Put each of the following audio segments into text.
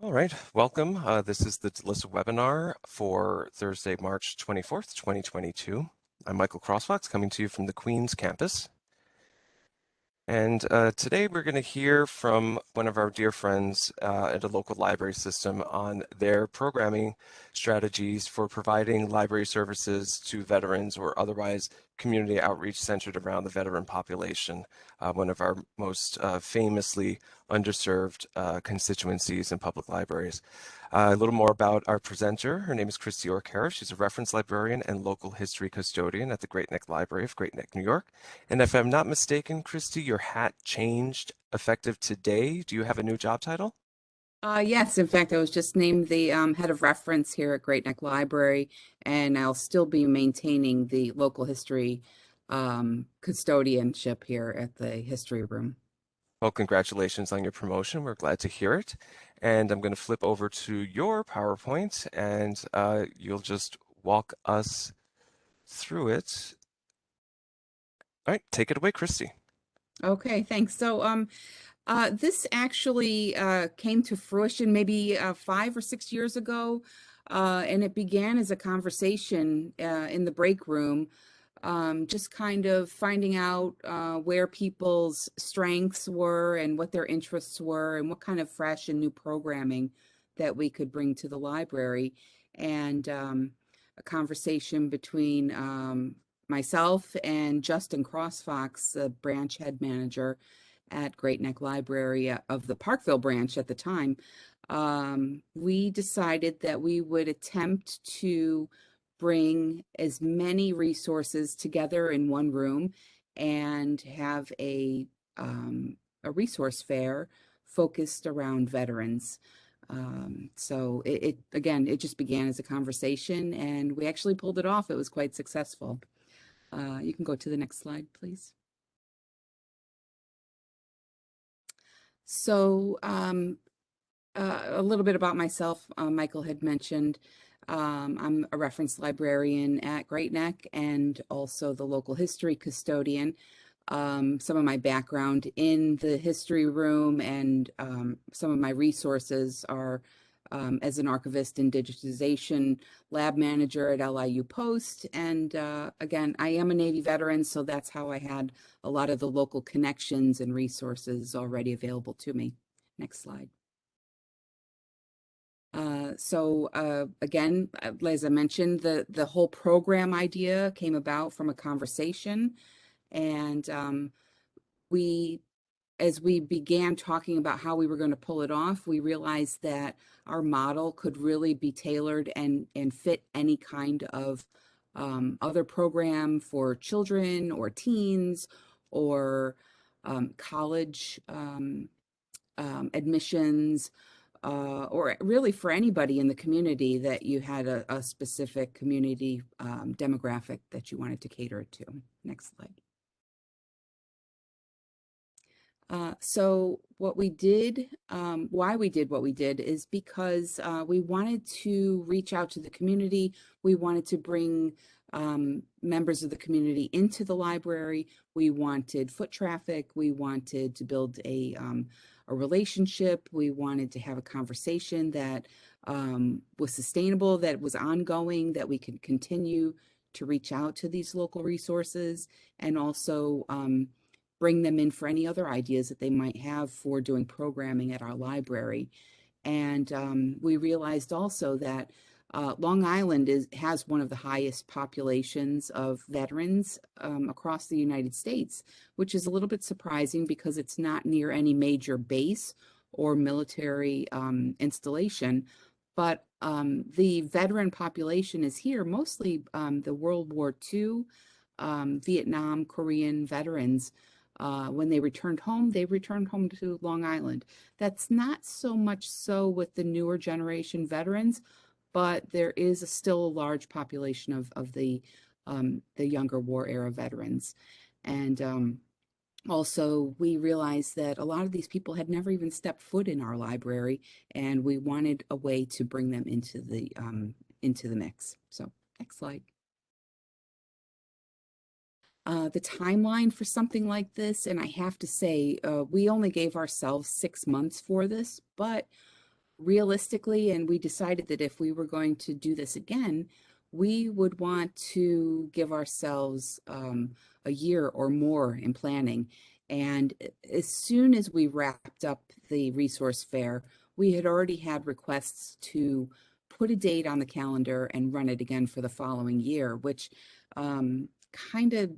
All right, welcome. This is the DLISA webinar for Thursday, March 24th, 2022. I'm Michael Crossfox coming to you from the Queens campus. And today we're going to hear from one of our dear friends at a local library system on their programming strategies for providing library services to veterans or otherwise community outreach centered around the veteran population, one of our most famously underserved constituencies in public libraries. A little more about our presenter. Her name is Christy Orkara. She's a reference librarian and local history custodian at the Great Neck Library of Great Neck, New York. And if I'm not mistaken, Christy, your hat changed effective today. Do you have a new job title? Yes, in fact, I was just named the head of reference here at Great Neck Library, and I'll still be maintaining the local history custodianship here at the history room. Well, congratulations on your promotion. We're glad to hear it. And I'm going to flip over to your PowerPoint and you'll just walk us through it. All right, take it away, Christy. Okay, thanks. So this actually came to fruition maybe 5 or 6 years ago, and it began as a conversation in the break room, just kind of finding out where people's strengths were and what their interests were and what kind of fresh and new programming that we could bring to the library. And a conversation between myself and Justin Crossfox, the branch head manager at Great Neck Library of the Parkville branch at the time, we decided that we would attempt to bring as many resources together in one room and have a resource fair focused around veterans. So again, it just began as a conversation, and we actually pulled it off. It was quite successful. You can go to the next slide, please. So a little bit about myself. Michael had mentioned I'm a reference librarian at Great Neck and also the local history custodian. Some of my background in the history room and some of my resources are as an archivist and digitization lab manager at LIU Post. And again, I am a Navy veteran, so that's how I had a lot of the local connections and resources already available to me. Next slide. Again, as I mentioned, the whole program idea came about from a conversation, and as we began talking about how we were going to pull it off, we realized that our model could really be tailored and fit any kind of other program for children or teens or college admissions, or really for anybody in the community that you had a specific community demographic that you wanted to cater to. Next slide. So what we did, why we did what we did is because we wanted to reach out to the community. We wanted to bring members of the community into the library. We wanted foot traffic. We wanted to build a relationship. We wanted to have a conversation that was sustainable, that was ongoing, that we could continue to reach out to these local resources, and also bring them in for any other ideas that they might have for doing programming at our library. And we realized also that Long Island has one of the highest populations of veterans across the United States, which is a little bit surprising because it's not near any major base or military installation. But the veteran population is here, mostly the World War II, Vietnam, Korean veterans. When they returned home to Long Island. That's not so much so with the newer generation veterans, but there is still a large population of the younger war era veterans. And also, we realized that a lot of these people had never even stepped foot in our library, and we wanted a way to bring them into the mix. So, next slide. The timeline for something like this, and I have to say, we only gave ourselves 6 months for this, but realistically, and we decided that if we were going to do this again, we would want to give ourselves a year or more in planning. And as soon as we wrapped up the resource fair, we had already had requests to put a date on the calendar and run it again for the following year, which kind of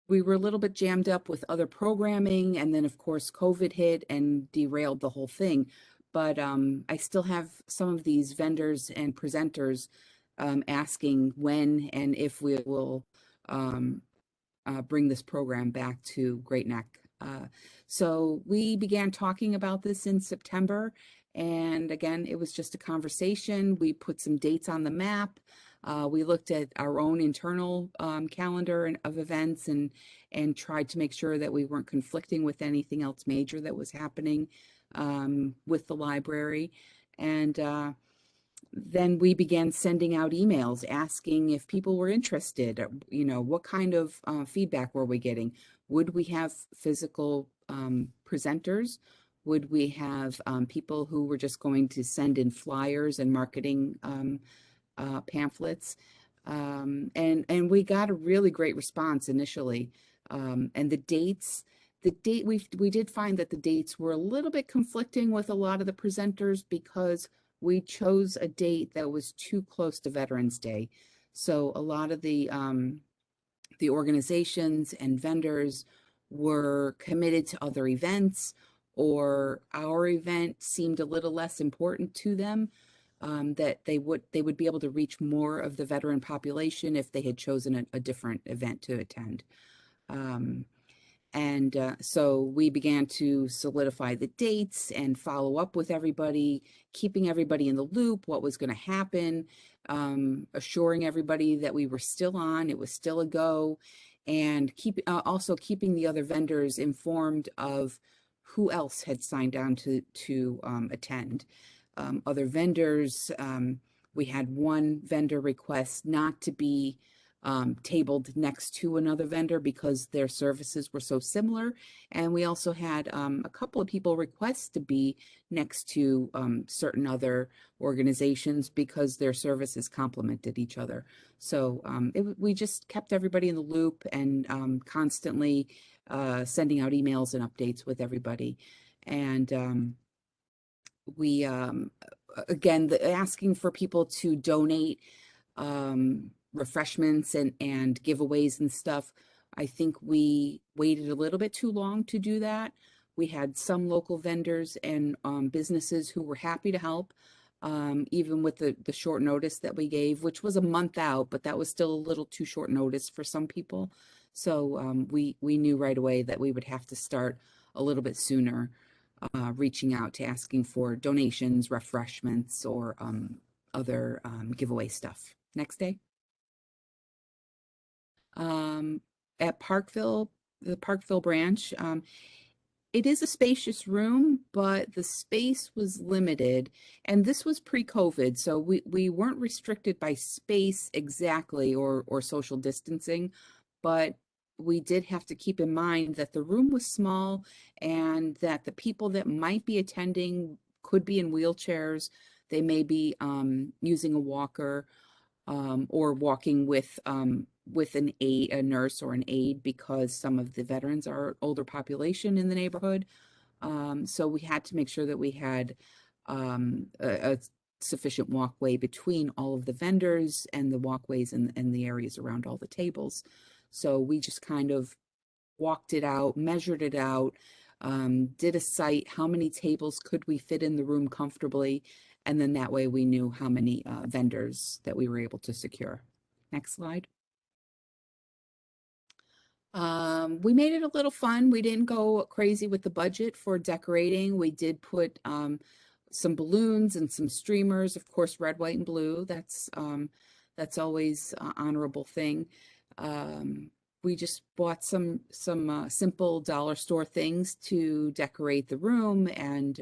we were a little bit jammed up with other programming, and then of course COVID hit and derailed the whole thing. But I still have some of these vendors and presenters asking when and if we will bring this program back to Great Neck. So we began talking about this in September, and again, it was just a conversation. We put some dates on the map. We looked at our own internal calendar of events and tried to make sure that we weren't conflicting with anything else major that was happening with the library. And then we began sending out emails asking if people were interested. You know, what kind of feedback were we getting? Would we have physical presenters? Would we have people who were just going to send in flyers and marketing pamphlets? And we got a really great response initially. And the dates, we did find that the dates were a little bit conflicting with a lot of the presenters because we chose a date that was too close to Veterans Day. So a lot of the organizations and vendors were committed to other events, or our event seemed a little less important to them. That they would be able to reach more of the veteran population if they had chosen a different event to attend. So we began to solidify the dates and follow up with everybody, keeping everybody in the loop, what was going to happen, assuring everybody that we were still on, it was still a go, and also keeping the other vendors informed of who else had signed on to attend. Other vendors, we had one vendor request not to be tabled next to another vendor because their services were so similar. And we also had a couple of people request to be next to certain other organizations because their services complemented each other. So we just kept everybody in the loop and constantly sending out emails and updates with everybody. And we, again, asking for people to donate refreshments and giveaways and stuff. I think we waited a little bit too long to do that. We had some local vendors and businesses who were happy to help, even with the short notice that we gave, which was a month out, but that was still a little too short notice for some people. So we knew right away that we would have to start a little bit sooner, reaching out to asking for donations, refreshments, or other giveaway stuff. Next day. At Parkville, the Parkville branch, it is a spacious room, but the space was limited, and this was pre-COVID, so we weren't restricted by space exactly or social distancing, but we did have to keep in mind that the room was small and that the people that might be attending could be in wheelchairs. They may be using a walker or walking with an aide, a nurse or an aide, because some of the veterans are older population in the neighborhood. So we had to make sure that we had a sufficient walkway between all of the vendors and the walkways and the areas around all the tables. So we just kind of walked it out, measured it out, did a site, how many tables could we fit in the room comfortably, and then that way we knew how many vendors that we were able to secure. Next slide. We made it a little fun. We didn't go crazy with the budget for decorating. We did put some balloons and some streamers, of course, red, white, and blue. That's always an honorable thing. We just bought some simple dollar store things to decorate the room, and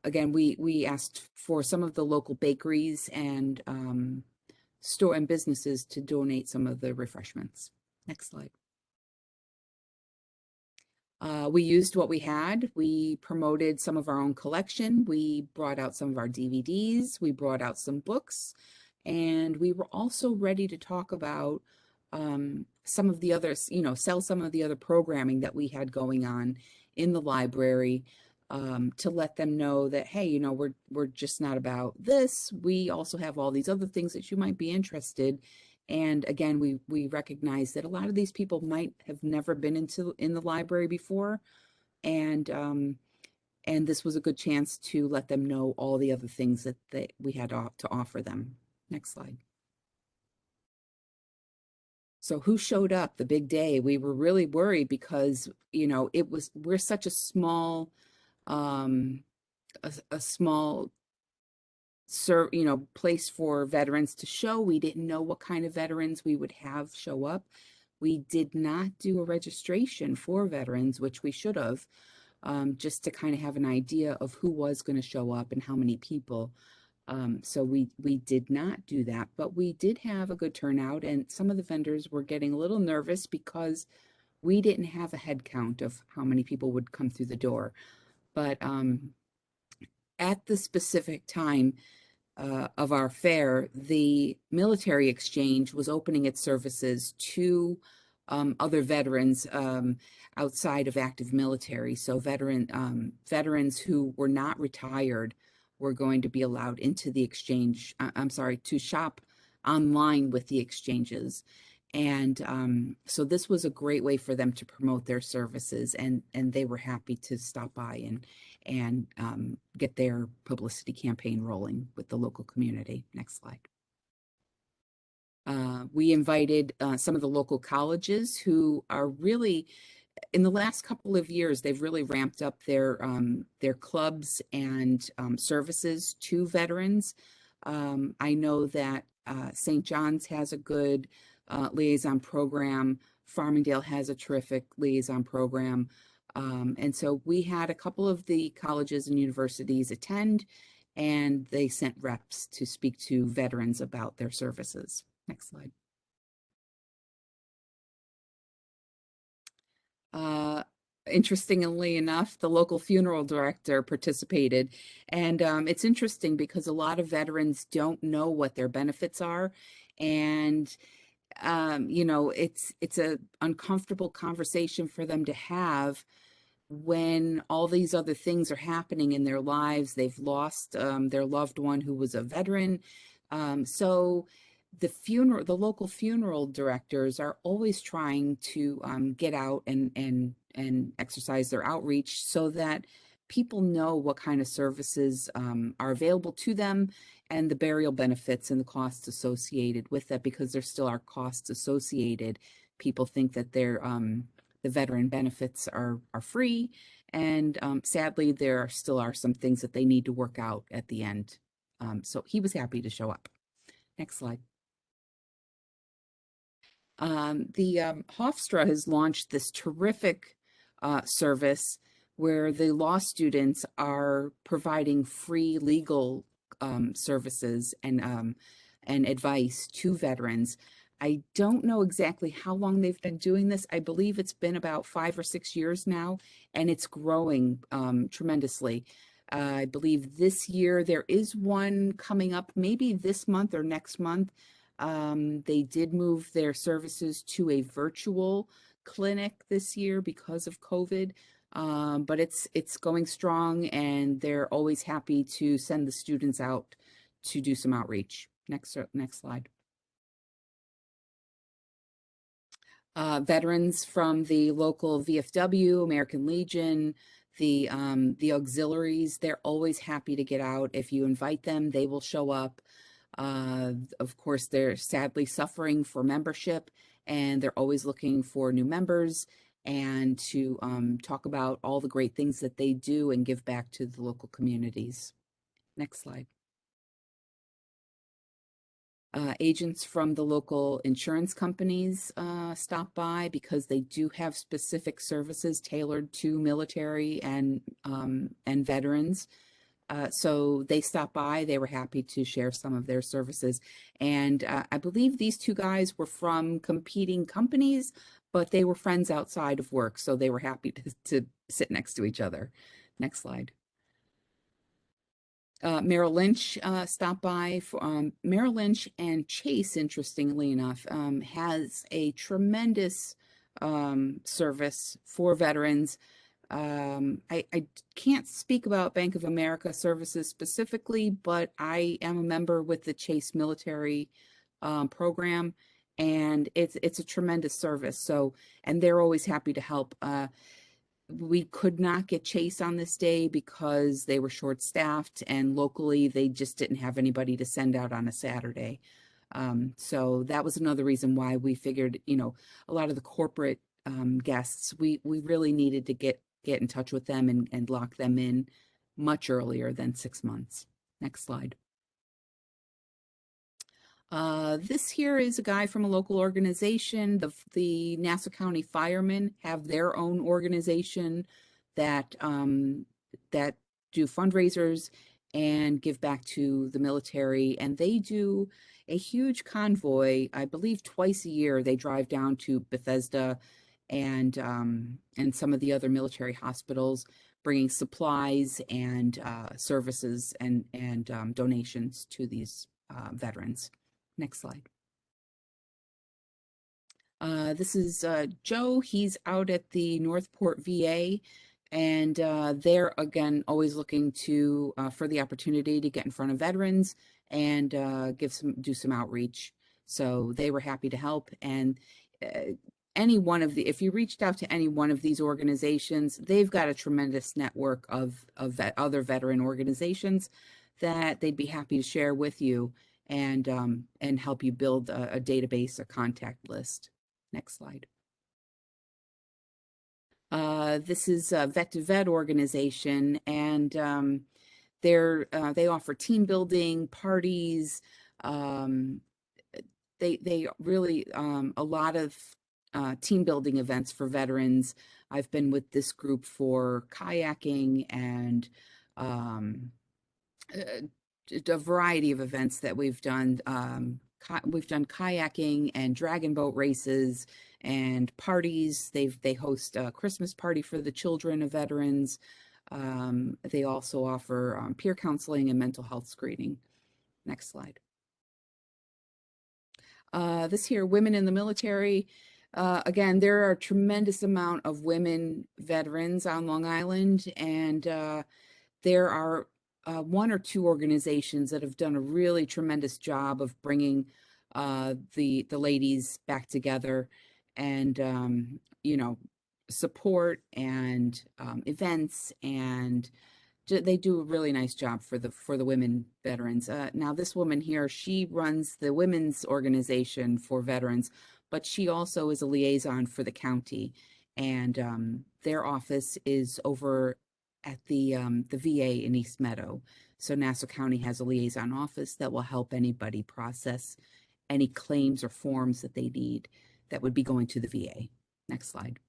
again, we asked for some of the local bakeries and store and businesses to donate some of the refreshments. Next slide. We used what we had. We promoted some of our own collection. We brought out some of our DVDs. We brought out some books. And we were also ready to talk about some of the others, sell some of the other programming that we had going on in the library, to let them know that, hey, we're just not about this. We also have all these other things that you might be interested. And again, we recognize that a lot of these people might have never been in the library before, and this was a good chance to let them know all the other things that we had to offer them. Next slide. So who showed up the big day? We were really worried because we're such a small um, a small place for veterans to show. We didn't know what kind of veterans we would have show up. We did not do a registration for veterans, which we should have, just to kind of have an idea of who was going to show up and how many people. So we did not do that, but we did have a good turnout, and some of the vendors were getting a little nervous because we didn't have a head count of how many people would come through the door. But at the specific time of our fair, the military exchange was opening its services to other veterans outside of active military. So veterans who were not retired were going to be allowed into the exchange. I'm sorry, to shop online with the exchanges. And so this was a great way for them to promote their services, and they were happy to stop by and get their publicity campaign rolling with the local community. Next slide. We invited some of the local colleges who are really, in the last couple of years, they've really ramped up their clubs and services to veterans. I know that St. John's has a good liaison program. Farmingdale has a terrific liaison program. And so we had a couple of the colleges and universities attend, and they sent reps to speak to veterans about their services. Next slide. Interestingly enough, the local funeral director participated. And it's interesting because a lot of veterans don't know what their benefits are. And it's a uncomfortable conversation for them to have when all these other things are happening in their lives. They've lost their loved one who was a veteran. So the local funeral directors are always trying to get out and exercise their outreach so that people know what kind of services are available to them, and the burial benefits and the costs associated with that, because there still are costs associated. People think that the veteran benefits are free, and sadly, there still are some things that they need to work out at the end. So he was happy to show up. Next slide. The Hofstra has launched this terrific service where the law students are providing free legal services and advice to veterans. I don't know exactly how long they've been doing this. I believe it's been about 5 or 6 years now, and it's growing tremendously. I believe this year there is one coming up, maybe this month or next month. They did move their services to a virtual clinic this year because of COVID, but it's going strong, and they're always happy to send the students out to do some outreach. Next slide. Veterans from the local VFW, American Legion, the auxiliaries, they're always happy to get out. If you invite them, they will show up. Of course, they're sadly suffering for membership, and they're always looking for new members and to talk about all the great things that they do and give back to the local communities. Next slide. Agents from the local insurance companies stop by because they do have specific services tailored to military and veterans. So they stopped by. They were happy to share some of their services. And I believe these two guys were from competing companies, but they were friends outside of work. So they were happy to sit next to each other. Next slide. Merrill Lynch stopped by. Merrill Lynch and Chase, interestingly enough, has a tremendous service for veterans. I can't speak about Bank of America services specifically, but I am a member with the Chase military program, and it's a tremendous service. So, and they're always happy to help. We could not get Chase on this day because they were short-staffed, and locally they just didn't have anybody to send out on a Saturday. So that was another reason why we figured, a lot of the corporate guests, we really needed to get in touch with them and lock them in much earlier than 6 months. Next slide. This here is a guy from a local organization. The Nassau County Firemen have their own organization that that do fundraisers and give back to the military. And they do a huge convoy. I believe twice a year they drive down to Bethesda and some of the other military hospitals, bringing supplies and services and donations to these veterans. Next slide. This is Joe. He's out at the Northport VA, and they're again always looking to for the opportunity to get in front of veterans and do some outreach. So they were happy to help. And if you reached out to any one of these organizations, they've got a tremendous network of other veteran organizations that they'd be happy to share with you and help you build a database, a contact list. Next slide. This is a Vet to Vet organization, and they offer team building parties. They really a lot of team building events for veterans. I've been with this group for kayaking and a variety of events that we've done. We've done kayaking and dragon boat races and parties. They host a Christmas party for the children of veterans. They also offer peer counseling and mental health screening. Next slide. This here, women in the military. Again, there are a tremendous amount of women veterans on Long Island, and there are one or two organizations that have done a really tremendous job of bringing the ladies back together and support and events, and they do a really nice job for the women veterans. Now this woman here, she runs the women's organization for veterans, but she also is a liaison for the county, and their office is over at the VA in East Meadow. So Nassau County has a liaison office that will help anybody process any claims or forms that they need that would be going to the VA. Next slide.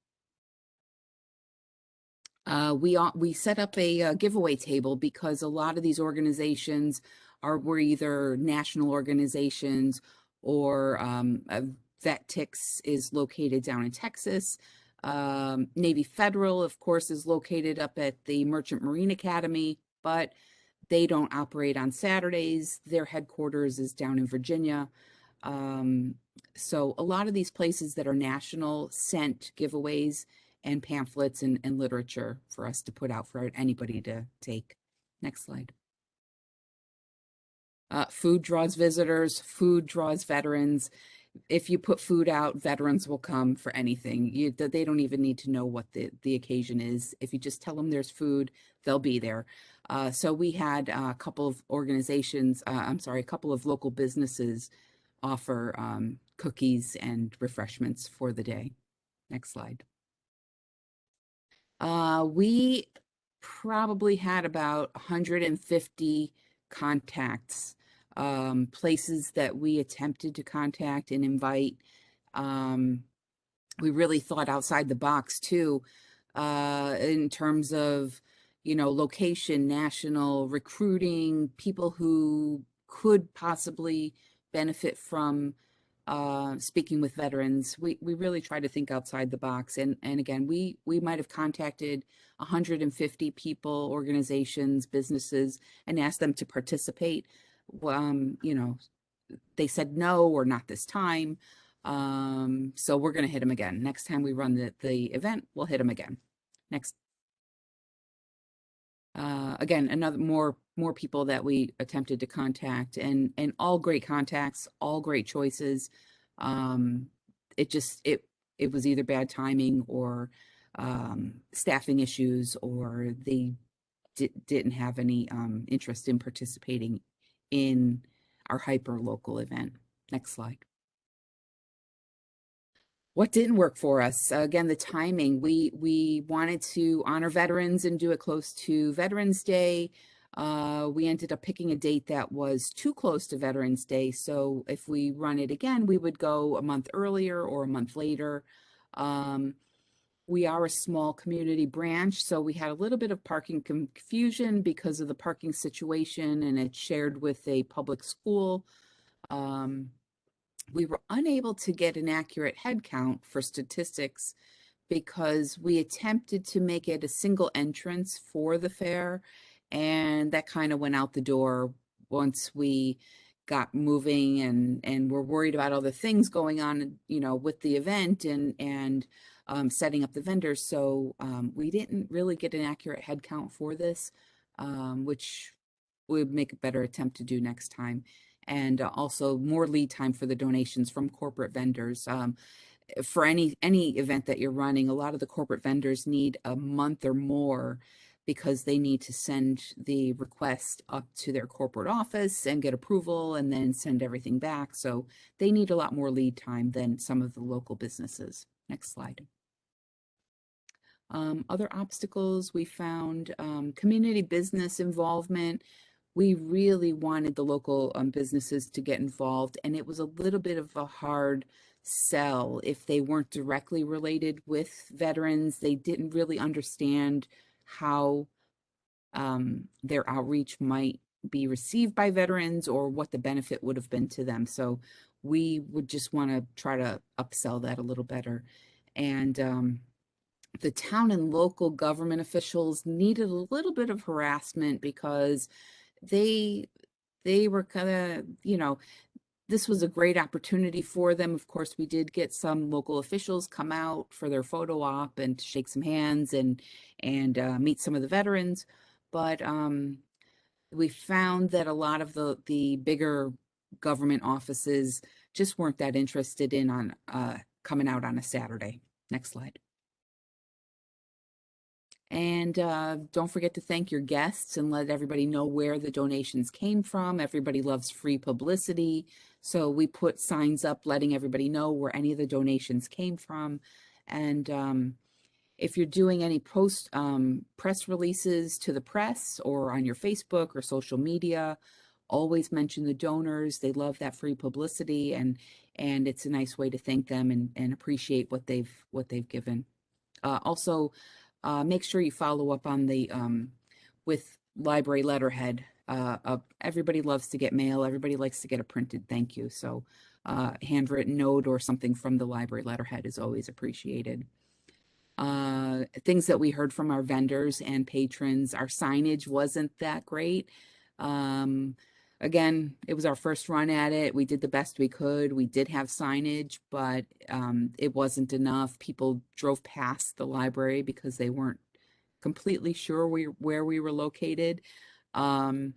We set up a giveaway table because a lot of these organizations were either national organizations or VetTix is located down in Texas. Navy Federal, of course, is located up at the Merchant Marine Academy, but they don't operate on Saturdays. Their headquarters is down in Virginia. So a lot of these places that are national sent giveaways and pamphlets and literature for us to put out for anybody to take. Next slide. Food draws visitors, food draws veterans. If you put food out, veterans will come for anything. They don't even need to know what the occasion is. If you just tell them there's food, they'll be there. So we had a couple of organizations, a couple of local businesses offer cookies and refreshments for the day. Next slide. We probably had about 150 contacts, places that we attempted to contact and invite. We really thought outside the box too, in terms of, location, national, recruiting, people who could possibly benefit from speaking with veterans. We really try to think outside the box. And again, we might have contacted 150 people, organizations, businesses, and asked them to participate. They said no or not this time. So we're going to hit them again. Next time we run the event, we'll hit them again. Next. Again, another more people that we attempted to contact, and all great contacts, all great choices. It just it was either bad timing or staffing issues, or they didn't have any interest in participating in our hyper local event. Next slide. What didn't work for us? Again, the timing. We wanted to honor veterans and do it close to Veterans Day. We ended up picking a date that was too close to Veterans Day. So if we run it again, we would go a month earlier or a month later. We are a small community branch, so we had a little bit of parking confusion because of the parking situation, and it's shared with a public school. We were unable to get an accurate head count for statistics because we attempted to make it a single entrance for the fair, and that kind of went out the door once we got moving, and we're worried about other things going on, with the event and setting up the vendors. So we didn't really get an accurate head count for this, which we would make a better attempt to do next time. And also more lead time for the donations from corporate vendors. For any event that you're running, a lot of the corporate vendors need a month or more because they need to send the request up to their corporate office and get approval and then send everything back. So they need a lot more lead time than some of the local businesses. Next slide. Other obstacles we found, community business involvement. We really wanted the local businesses to get involved, and it was a little bit of a hard sell if they weren't directly related with veterans. They didn't really understand how their outreach might be received by veterans or what the benefit would have been to them. So we would just want to try to upsell that a little better. And the town and local government officials needed a little bit of harassment because they were kind of, this was a great opportunity for them. Of course, we did get some local officials come out for their photo op and to shake some hands and meet some of the veterans. But we found that a lot of the bigger government offices just weren't that interested in coming out on a Saturday. Next slide. And don't forget to thank your guests and let everybody know where the donations came from. Everybody loves free publicity. So we put signs up letting everybody know where any of the donations came from. And if you're doing any press releases to the press or on your Facebook or social media, always mention the donors. They love that free publicity, and it's a nice way to thank them and appreciate what they've given. Also, make sure you follow up on the with library letterhead. Everybody loves to get mail. Everybody likes to get a printed thank you. So handwritten note or something from the library letterhead is always appreciated. Things that we heard from our vendors and patrons, our signage wasn't that great. Again, it was our first run at it. We did the best we could. We did have signage, but it wasn't enough. People drove past the library because they weren't completely sure where we were located. The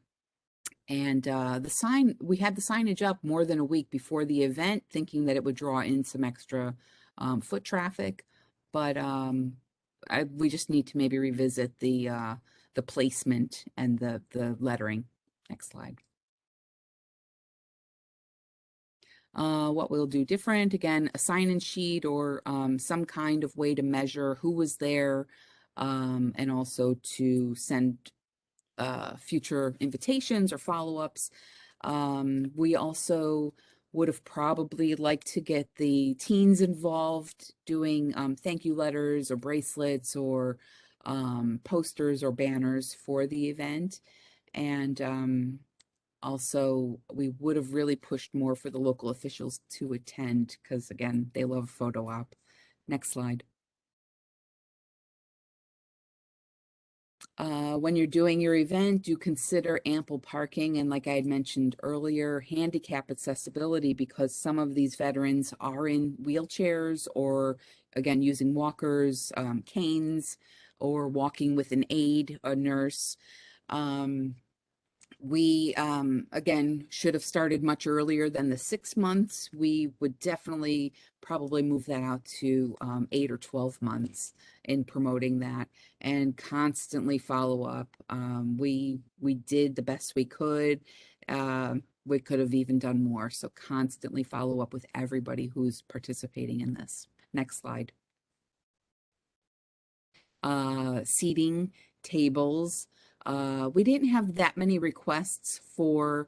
sign, we had the signage up more than a week before the event, thinking that it would draw in some extra foot traffic. But we just need to maybe revisit the placement and the lettering. Next slide. What we'll do different, again, a sign-in sheet or some kind of way to measure who was there, and also to send future invitations or follow-ups. We also would have probably liked to get the teens involved doing thank you letters or bracelets or posters or banners for the event. And also, we would have really pushed more for the local officials to attend because, again, they love photo op. Next slide. When you're doing your event, do consider ample parking and, like I had mentioned earlier, handicap accessibility, because some of these veterans are in wheelchairs or, again, using walkers, canes, or walking with an aide, a nurse. We, again, should have started much earlier than the 6 months. We would definitely probably move that out to 8 or 12 months in promoting that, and constantly follow up. We did the best we could. We could have even done more. So constantly follow up with everybody who's participating in this. Next slide. Seating, tables. We didn't have that many requests for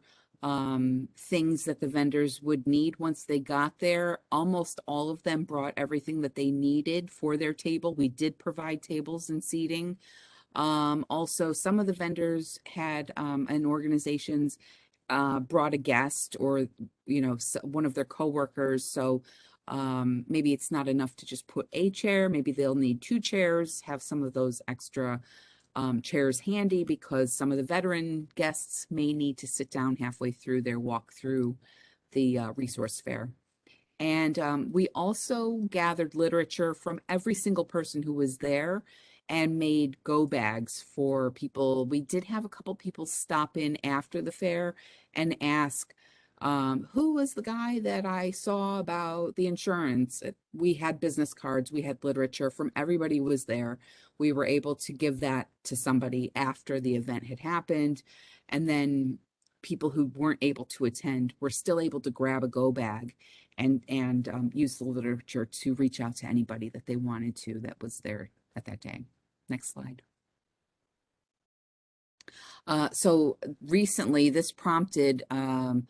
things that the vendors would need once they got there. Almost all of them brought everything that they needed for their table. We did provide tables and seating. Also, some of the vendors had and organizations brought a guest or, one of their coworkers. So maybe it's not enough to just put a chair. Maybe they'll need 2 chairs, have some of those extra chairs handy because some of the veteran guests may need to sit down halfway through their walk through the resource fair. And we also gathered literature from every single person who was there and made go bags for people. We did have a couple people stop in after the fair and ask, who was the guy that I saw about the insurance? We had business cards, we had literature from everybody who was there. We were able to give that to somebody after the event had happened. And then people who weren't able to attend were still able to grab a go bag and use the literature to reach out to anybody that they wanted to that was there at that day. Next slide. So recently, this prompted a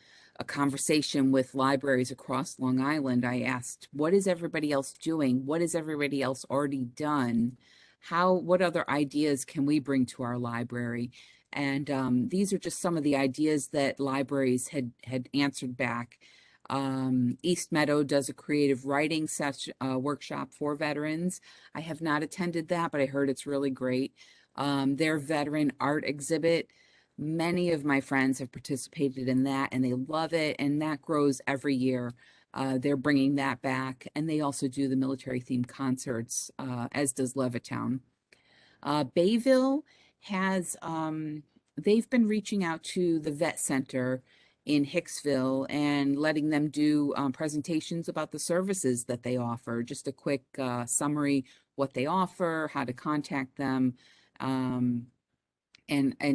conversation with libraries across Long Island. I asked, what is everybody else doing? What has everybody else already done? What other ideas can we bring to our library? And these are just some of the ideas that libraries had answered back. East Meadow does a creative writing workshop for veterans. I have not attended that, but I heard it's really great. Their veteran art exhibit, many of my friends have participated in that and they love it, and that grows every year. They're bringing that back, and they also do the military themed concerts, as does Levittown. Bayville has, they've been reaching out to the vet center in Hicksville and letting them do presentations about the services that they offer. Just a quick summary, what they offer, how to contact them, and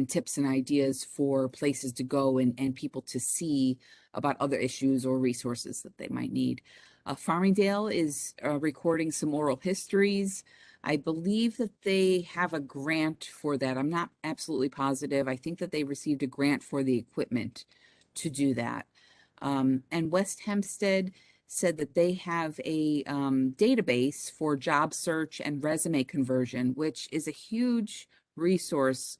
tips and ideas for places to go and people to see about other issues or resources that they might need. Farmingdale is recording some oral histories. I believe that they have a grant for that. I'm not absolutely positive. I think that they received a grant for the equipment to do that. And West Hempstead said that they have a database for job search and resume conversion, which is a huge resource.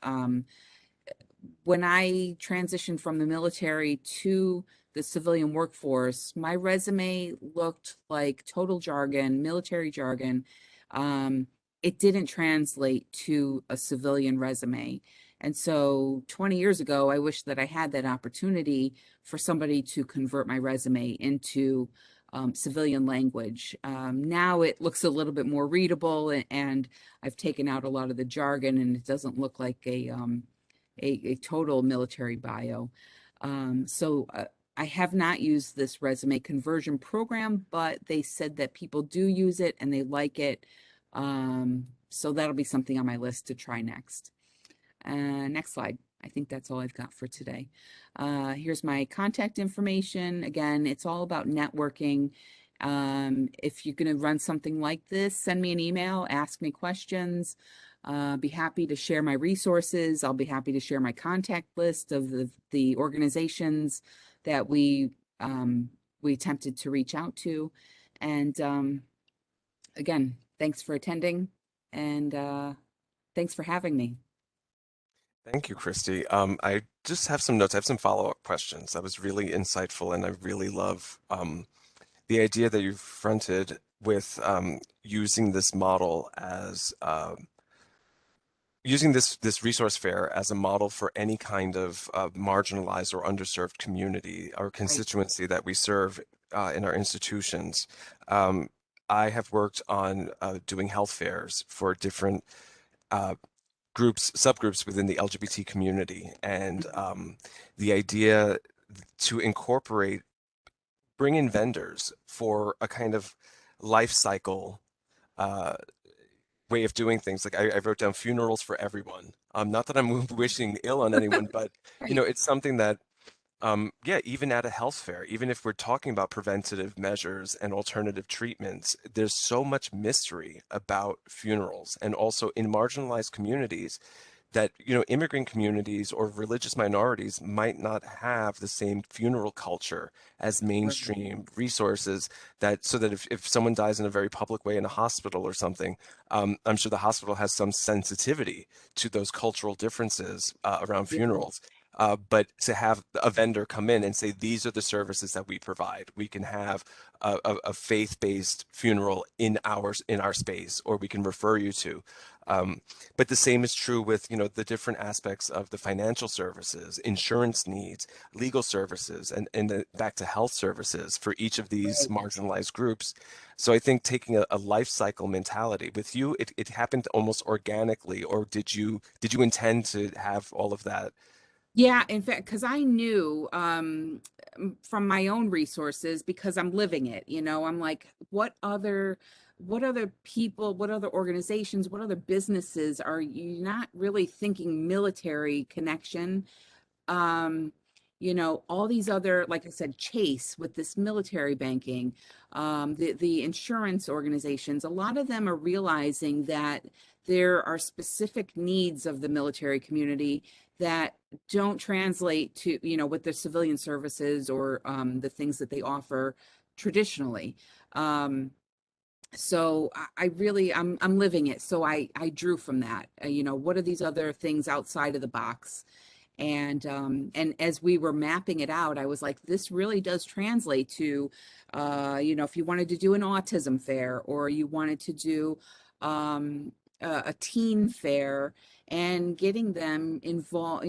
When I transitioned from the military to the civilian workforce, my resume looked like total jargon, military jargon. It didn't translate to a civilian resume. And so 20 years ago, I wish that I had that opportunity for somebody to convert my resume into civilian language. Now it looks a little bit more readable, and I've taken out a lot of the jargon, and it doesn't look like a total military bio. So I have not used this resume conversion program, but they said that people do use it and they like it. So that'll be something on my list to try next. Next slide. I think that's all I've got for today. Here's my contact information. Again, it's all about networking. If you're going to run something like this, send me an email, ask me questions. Be happy to share my resources. I'll be happy to share my contact list of the organizations that we attempted to reach out to. And again, thanks for attending, and Thanks for having me. Thank you, Christy. I just have some notes. I have some follow-up questions. That was really insightful, and I really love the idea that you fronted with using this model as using this resource fair as a model for any kind of marginalized or underserved community or Right. constituency that we serve in our institutions. Um, I have worked on doing health fairs for different uh, subgroups within the LGBT community, and the idea to incorporate, bring in vendors for a kind of life cycle uh, way of doing things. Like I wrote down funerals for everyone. Not that I'm wishing ill on anyone, but Right. it's something that yeah, even at a health fair, even if we're talking about preventative measures and alternative treatments, there's so much mystery about funerals and also in marginalized communities that, immigrant communities or religious minorities might not have the same funeral culture as Right. mainstream resources that so that if someone dies in a very public way in a hospital or something, I'm sure the hospital has some sensitivity to those cultural differences around Yeah. funerals. But to have a vendor come in and say, these are the services that we provide. We can have a faith-based funeral in our space, or we can refer you to. But the same is true with, the different aspects of the financial services, insurance needs, legal services, and back to health services for each of these Right. marginalized groups. So I think taking a life cycle mentality with you, it happened almost organically, or did you intend to have all of that? Yeah, in fact, because I knew from my own resources, because I'm living it, I'm like, what other people, what other organizations, what other businesses are you not really thinking military connection? um, all these other, like I said, Chase with this military banking, the insurance organizations, a lot of them are realizing that there are specific needs of the military community that don't translate to, with the civilian services or the things that they offer traditionally. Um, so I really I'm living it. So I drew from that. What are these other things outside of the box? And as we were mapping it out, I was like, this really does translate to, if you wanted to do an autism fair or you wanted to do a teen fair and getting them involved,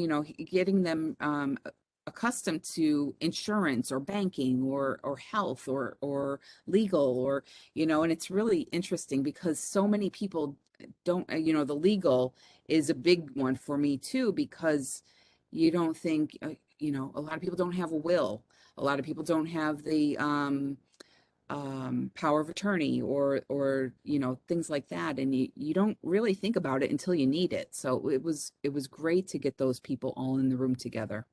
getting them accustomed to insurance or banking or health or legal or, and it's really interesting because so many people don't, the legal is a big one for me too, because you don't think, a lot of people don't have a will. A lot of people don't have the power of attorney or things like that, and you don't really think about it until you need it. So it was great to get those people all in the room together.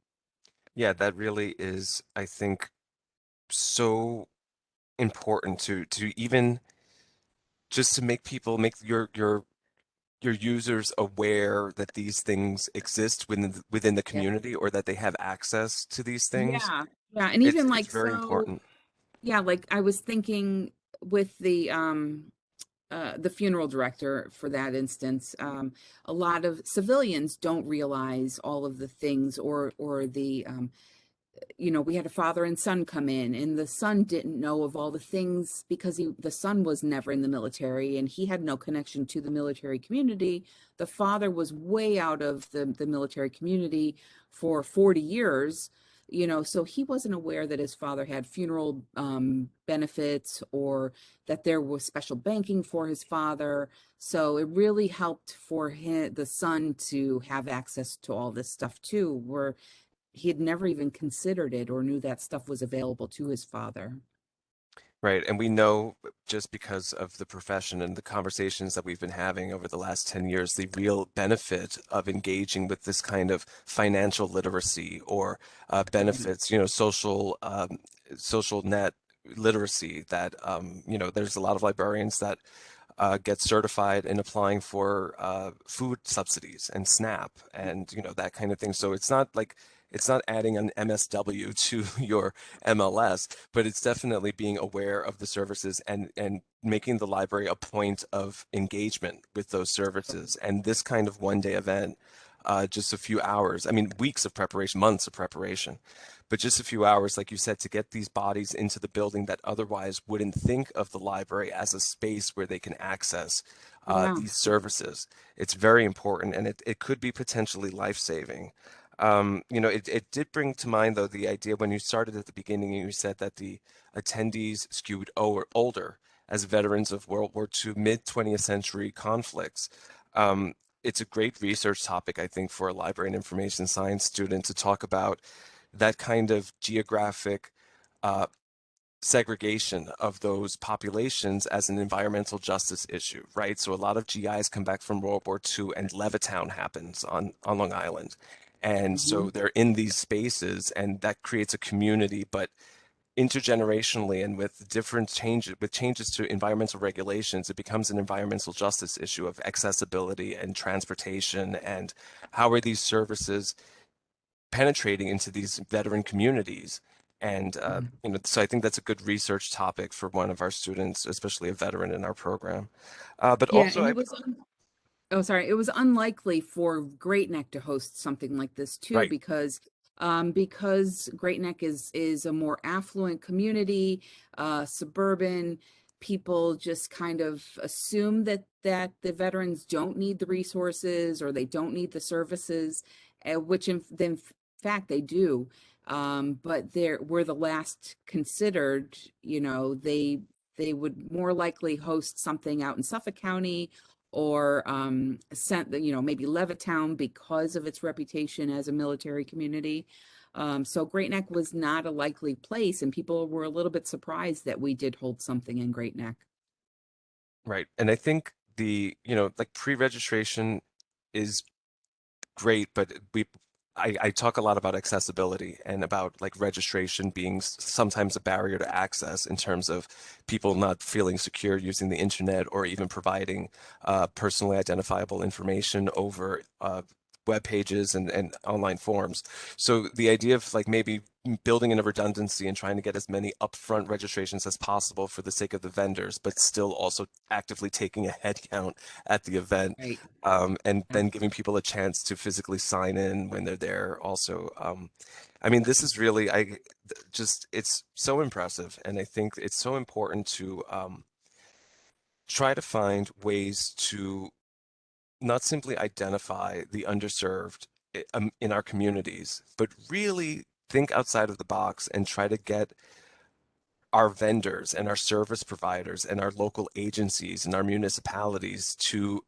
Yeah, that really is, I think, so important to even just to make people make your users aware that these things exist within the Yeah. community or that they have access to these things. Yeah. Yeah. And It's even it's like, very so, important. yeah, like I was thinking with the funeral director for that instance, a lot of civilians don't realize all of the things or the we had a father and son come in, and the son didn't know of all the things because the son was never in the military and he had no connection to the military community. The father was way out of the military community for 40 years, so he wasn't aware that his father had funeral benefits or that there was special banking for his father. So it really helped for the son to have access to all this stuff too, where he had never even considered it or knew that stuff was available to his father. Right. And we know just because of the profession and the conversations that we've been having over the last 10 years, the real benefit of engaging with this kind of financial literacy or Right. benefits, social net literacy that, there's a lot of librarians that get certified in applying for food subsidies and SNAP and, that kind of thing. So it's not like it's not adding an MSW to your MLS, but it's definitely being aware of the services and making the library a point of engagement with those services. And this kind of one-day event, just a few hours, I mean, weeks of preparation, months of preparation, but just a few hours, like you said, to get these bodies into the building that otherwise wouldn't think of the library as a space where they can access Yeah. these services. It's very important, and it could be potentially life-saving. It did bring to mind, though, the idea when you started at the beginning, you said that the attendees skewed older as veterans of World War II, mid-20th century conflicts. It's a great research topic, I think, for a library and information science student to talk about that kind of geographic uh, segregation of those populations as an environmental justice issue, right? So a lot of GIs come back from World War II and Levittown happens on Long Island. And Hmm. so they're in these spaces and that creates a community, but intergenerationally and with different changes, with changes to environmental regulations, it becomes an environmental justice issue of accessibility and transportation and how are these services penetrating into these veteran communities. And so I think that's a good research topic for one of our students, especially a veteran in our program. But Yeah, also, and oh, sorry. It was unlikely for Great Neck to host something like this too, right, because Great Neck is a more affluent community, suburban. People just kind of assume that the veterans don't need the resources or they don't need the services, which in fact they do. But we're the last considered. They would more likely host something out in Suffolk County or sent maybe Levittown because of its reputation as a military community. So Great Neck was not a likely place, and people were a little bit surprised that we did hold something in Great Neck. right. And I think like pre-registration is great, but I talk a lot about accessibility and about like registration being sometimes a barrier to access in terms of people not feeling secure using the internet or even providing personally identifiable information over web pages and online forms. So the idea of like maybe building in a redundancy and trying to get as many upfront registrations as possible for the sake of the vendors, but still also actively taking a head count at the event, Right. and Yeah. then giving people a chance to physically sign in when they're there also. I mean, this is really, it's so impressive. And I think it's so important to try to find ways to not simply identify the underserved in our communities, but really think outside of the box and try to get our vendors and our service providers and our local agencies and our municipalities to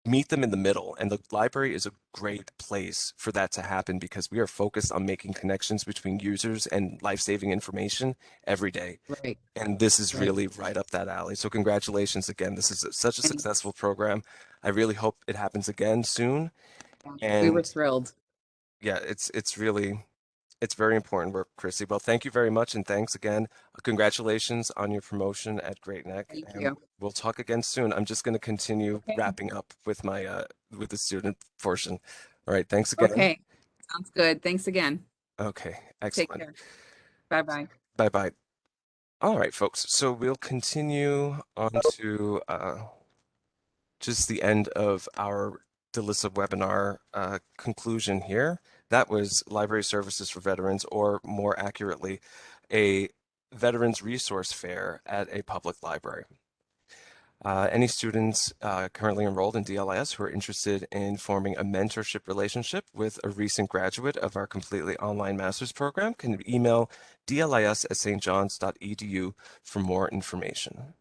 meet them in the middle. And the library is a great place for that to happen because we are focused on making connections between users and life-saving information every day. Right. And this is Right. really right up that alley. So congratulations again. This is such a successful program. I really hope it happens again soon. We were And thrilled. yeah, it's very important work, Chrissy. Well, thank you very much, and thanks again. Congratulations on your promotion at Great Neck, Thank and you. we'll talk again soon. I'm just going to continue Okay. wrapping up with my with the student portion. All right, thanks again. Okay. Sounds good. Thanks again. Okay, Take excellent. care. Bye bye. Bye bye. All right, folks. So we'll continue on to just the end of our DELISA webinar conclusion here. That was Library Services for Veterans, or more accurately, a Veterans Resource Fair at a public library. Any students currently enrolled in DLIS who are interested in forming a mentorship relationship with a recent graduate of our completely online master's program can email dlis@stjohns.edu for more information.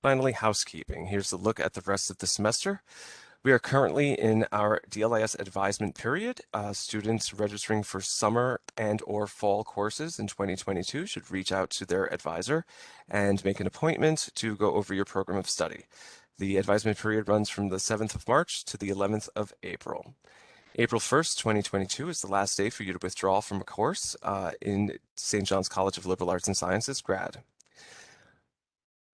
Finally, housekeeping. Here's a look at the rest of the semester. We are currently in our DLIS advisement period. Students registering for summer and or fall courses in 2022 should reach out to their advisor and make an appointment to go over your program of study. The advisement period runs from the 7th of March to the 11th of April. April 1st, 2022 is the last day for you to withdraw from a course in St. John's College of Liberal Arts and Sciences grad.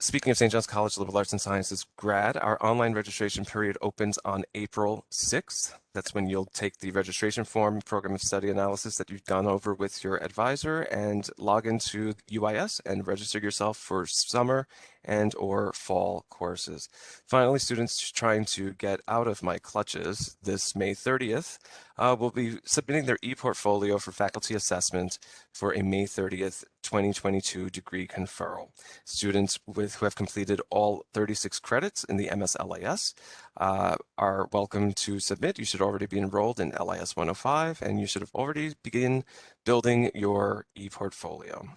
Speaking of St. John's College Liberal Arts and Sciences grad, our online registration period opens on April 6th. That's when you'll take the registration form, program of study analysis that you've gone over with your advisor, and log into UIS and register yourself for summer and or fall courses. Finally, students trying to get out of my clutches this May 30th will be submitting their e-portfolio for faculty assessment for a May 30th, 2022 degree conferral. Students who have completed all 36 credits in the MSLIS are welcome to submit. You should already be enrolled in LIS 105, and you should have already begin building your e-portfolio.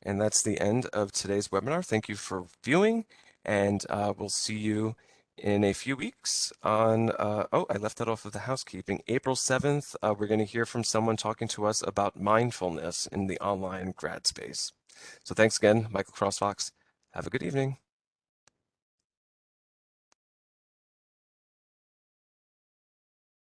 And that's the end of today's webinar. Thank you for viewing, and we'll see you in a few weeks on, oh, I left that off of the housekeeping. April 7th, we're going to hear from someone talking to us about mindfulness in the online grad space. So thanks again, Michael Crossfox. Have a good evening.